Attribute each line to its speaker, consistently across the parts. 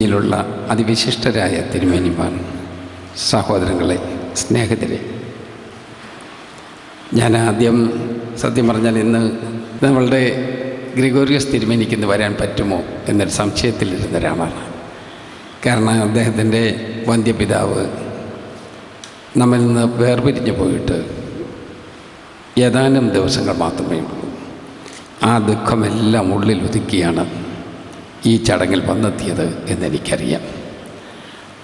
Speaker 1: വേദിയിലുള്ള അതിവിശിഷ്ടരായ തിരുമേനിമാർ, സഹോദരങ്ങളെ, സ്നേഹിതരെ, ഞാൻ ആദ്യം സത്യം പറഞ്ഞാൽ ഇന്ന് നമ്മളുടെ ഗ്രിഗോറിയോസ് തിരുമേനിക്ക് ഇന്ന് വരാൻ പറ്റുമോ എന്നൊരു സംശയത്തിലിരുന്ന ഒരാളാണ്. കാരണം അദ്ദേഹത്തിൻ്റെ വന്ധ്യപിതാവ് നമ്മിൽ നിന്ന് വേർപിരിഞ്ഞു പോയിട്ട് ഏതാനും ദിവസങ്ങൾ മാത്രമേ ഉള്ളൂ. ആ ദുഃഖമെല്ലാം ഉള്ളിൽ ഒതുക്കിയാണ് ഈ ചടങ്ങിൽ വന്നെത്തിയത് എന്നെനിക്കറിയാം.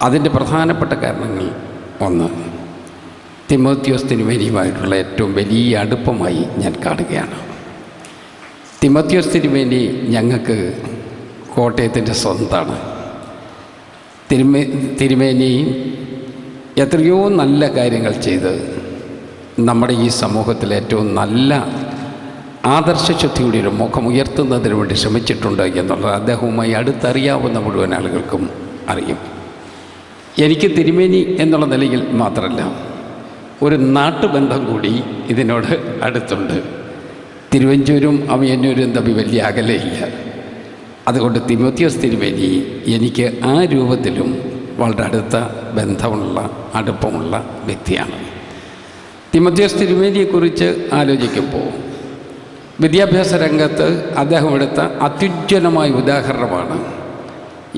Speaker 1: അതിൻ്റെ പ്രധാനപ്പെട്ട കാരണങ്ങൾ, ഒന്ന്, തിമോത്തിയോസ് തിരുമേനിയുമായിട്ടുള്ള ഏറ്റവും വലിയ അടുപ്പമായി ഞാൻ കാണുകയാണ്. തിമോത്തിയോസ് തിരുമേനി ഞങ്ങൾക്ക് കോട്ടയത്തിൻ്റെ സ്വന്തമാണ്. തിരുമേനി എത്രയോ നല്ല കാര്യങ്ങൾ ചെയ്ത് നമ്മുടെ ഈ സമൂഹത്തിൽ ഏറ്റവും നല്ല ആദർശശുദ്ധിയുടെ ഒരു മുഖം ഉയർത്തുന്നതിന് വേണ്ടി ശ്രമിച്ചിട്ടുണ്ട് എന്നുള്ളത് അദ്ദേഹവുമായി അടുത്തറിയാവുന്ന മുഴുവൻ ആളുകൾക്കും അറിയും. എനിക്ക് തിരുമേനി എന്നുള്ള നിലയിൽ മാത്രമല്ല, ഒരു നാട്ടുബന്ധം കൂടി ഇതിനോട് അടുത്തുണ്ട്. തിരുവഞ്ചൂരും അമയന്നൂരും തമ്മിൽ വലിയ അകലയില്ല. അതുകൊണ്ട് തിമോത്തിയോസ് തിരുമേനി എനിക്ക് ആ രൂപത്തിലും വളരെ അടുത്ത ബന്ധമുള്ള അടുപ്പമുള്ള വ്യക്തിയാണ്. തിമോത്തിയോസ് തിരുമേനിയെക്കുറിച്ച് ആലോചിക്കുമ്പോൾ വിദ്യാഭ്യാസ രംഗത്ത് അദ്ദേഹം എടുത്ത അത്യുജ്വലമായ ഉദാഹരണമാണ്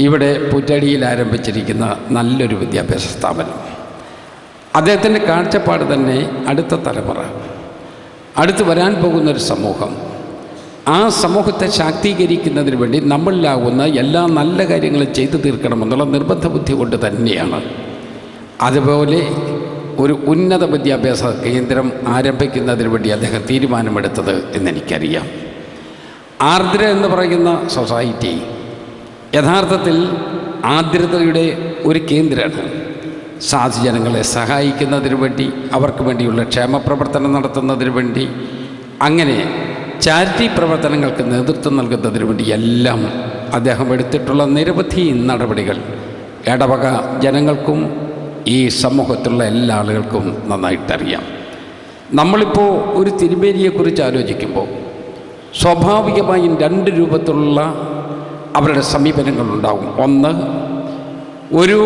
Speaker 1: ഇവിടെ പുറ്റടിയിൽ ആരംഭിച്ചിരിക്കുന്ന നല്ലൊരു വിദ്യാഭ്യാസ സ്ഥാപനം. അദ്ദേഹത്തിൻ്റെ കാഴ്ചപ്പാട് തന്നെ അടുത്ത തലമുറ, അടുത്ത് വരാൻ പോകുന്നൊരു സമൂഹം, ആ സമൂഹത്തെ ശാക്തീകരിക്കുന്നതിന് വേണ്ടി നമ്മളിലാകുന്ന എല്ലാ നല്ല കാര്യങ്ങളും ചെയ്തു തീർക്കണമെന്നുള്ള നിർബന്ധ ബുദ്ധി കൊണ്ട് തന്നെയാണ് അതുപോലെ ഒരു ഉന്നത വിദ്യാഭ്യാസ കേന്ദ്രം ആരംഭിക്കുന്നതിന് വേണ്ടി അദ്ദേഹം തീരുമാനമെടുത്തത് എന്നെനിക്കറിയാം. ആർദ്ര എന്ന് പറയുന്ന സൊസൈറ്റി യഥാർത്ഥത്തിൽ ആർദ്രതയുടെ ഒരു കേന്ദ്രമാണ്. സാധുജനങ്ങളെ സഹായിക്കുന്നതിന് വേണ്ടി, അവർക്ക് വേണ്ടിയുള്ള ക്ഷേമപ്രവർത്തനം നടത്തുന്നതിന് വേണ്ടി, അങ്ങനെ ചാരിറ്റി പ്രവർത്തനങ്ങൾക്ക് നേതൃത്വം നൽകുന്നതിന് വേണ്ടി എല്ലാം അദ്ദേഹം എടുത്തിട്ടുള്ള നിരവധി നടപടികൾ ഇടവക ജനങ്ങൾക്കും ഈ സമൂഹത്തിലുള്ള എല്ലാ ആളുകൾക്കും നന്നായിട്ടറിയാം. നമ്മളിപ്പോൾ ഒരു തിരുമേനിയെക്കുറിച്ച് ആലോചിക്കുമ്പോൾ സ്വാഭാവികമായും രണ്ട് രൂപത്തിലുള്ള അവരുടെ സമീപനങ്ങളുണ്ടാകും. ഒന്ന്, ഒരു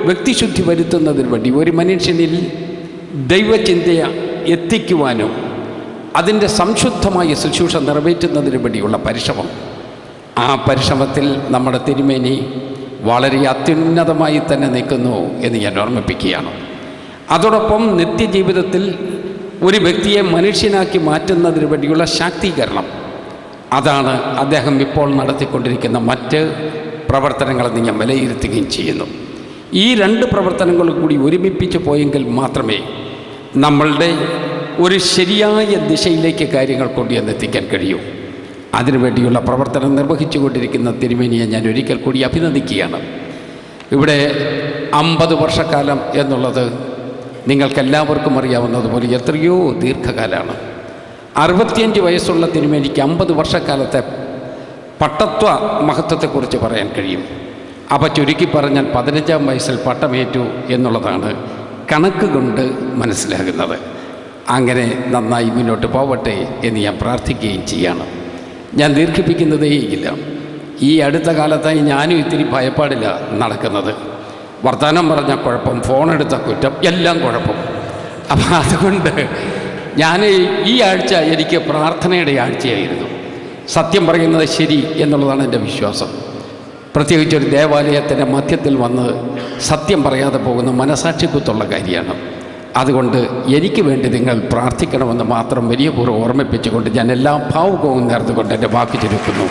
Speaker 1: വ്യക്തിശുദ്ധി വരുത്തുന്നതിന് വേണ്ടി ഒരു മനുഷ്യനിൽ ദൈവചിന്തയെ എത്തിക്കുവാനും അതിൻ്റെ സംശുദ്ധമായ ശുശ്രൂഷ നിറവേറ്റുന്നതിന് വേണ്ടിയുള്ള പരിശ്രമം. ആ പരിശ്രമത്തിൽ നമ്മുടെ തിരുമേനി വളരെ അത്യുന്നതമായി തന്നെ നിൽക്കുന്നു എന്ന് ഞാൻ ഓർമ്മിപ്പിക്കുകയാണ്. അതോടൊപ്പം നിത്യജീവിതത്തിൽ ഒരു വ്യക്തിയെ മനുഷ്യനാക്കി മാറ്റുന്നതിന് വേണ്ടിയുള്ള ശാക്തീകരണം, അതാണ് അദ്ദേഹം ഇപ്പോൾ നടത്തിക്കൊണ്ടിരിക്കുന്ന മറ്റ് പ്രവർത്തനങ്ങളെന്ന് ഞാൻ വിലയിരുത്തുകയും ചെയ്യുന്നു. ഈ രണ്ട് പ്രവർത്തനങ്ങളും കൂടി ഒരുമിപ്പിച്ച് പോയെങ്കിൽ മാത്രമേ നമ്മളുടെ ഒരു ശരിയായ ദിശയിലേക്ക് കാര്യങ്ങൾ കൊണ്ടുവന്നെത്തിക്കാൻ കഴിയൂ. അതിനുവേണ്ടിയുള്ള പ്രവർത്തനം നിർവഹിച്ചു കൊണ്ടിരിക്കുന്ന തിരുമേനിയെ ഞാൻ ഒരിക്കൽ കൂടി അഭിനന്ദിക്കുകയാണ്. ഇവിടെ 50 വർഷക്കാലം എന്നുള്ളത് നിങ്ങൾക്കെല്ലാവർക്കും അറിയാവുന്നതുപോലെ എത്രയോ ദീർഘകാലമാണ്. 65 വയസ്സുള്ള തിരുമേനിക്ക് 50 വർഷക്കാലത്തെ പട്ടത്വ മഹത്വത്തെക്കുറിച്ച് പറയാൻ കഴിയും. അപ്പോൾ ചുരുക്കി പറഞ്ഞാൽ 15-ാം വയസ്സിൽ പട്ടമേറ്റു എന്നുള്ളതാണ് കണക്ക് കൊണ്ട് മനസ്സിലാകുന്നത്. അങ്ങനെ നന്നായി മുന്നോട്ട് പോവട്ടെ എന്ന് ഞാൻ പ്രാർത്ഥിക്കുകയും ചെയ്യാണ്. ഞാൻ ദീർഘിപ്പിക്കുന്നതേയില്ല. ഈ അടുത്ത കാലത്തായി ഞാനും ഇത്തിരി ഭയപ്പാടില്ല നടക്കുന്നത്. വർത്തമാനം പറഞ്ഞ കുഴപ്പം, ഫോണെടുത്ത കുറ്റം, എല്ലാം കുഴപ്പം. അപ്പം അതുകൊണ്ട് ഞാൻ ഈ ആഴ്ച എനിക്ക് പ്രാർത്ഥനയുടെ ആഴ്ചയായിരുന്നു. സത്യം പറയുന്നത് ശരി എന്നുള്ളതാണ് എൻ്റെ വിശ്വാസം. പ്രത്യേകിച്ചൊരു ദേവാലയത്തിൻ്റെ മധ്യത്തിൽ വന്ന് സത്യം പറയാതെ പോകുന്ന മനസാക്ഷിക്കുത്തുള്ള കാര്യമാണ്. അതുകൊണ്ട് എനിക്ക് വേണ്ടി നിങ്ങൾ പ്രാർത്ഥിക്കണമെന്ന് മാത്രം വലിയ പൂർവ്വം ഓർമ്മിപ്പിച്ചുകൊണ്ട് ഞാൻ എല്ലാ ഭാവുകവും നേർന്നുകൊണ്ട് എൻ്റെ വാക്ക് ചുരുക്കുന്നു.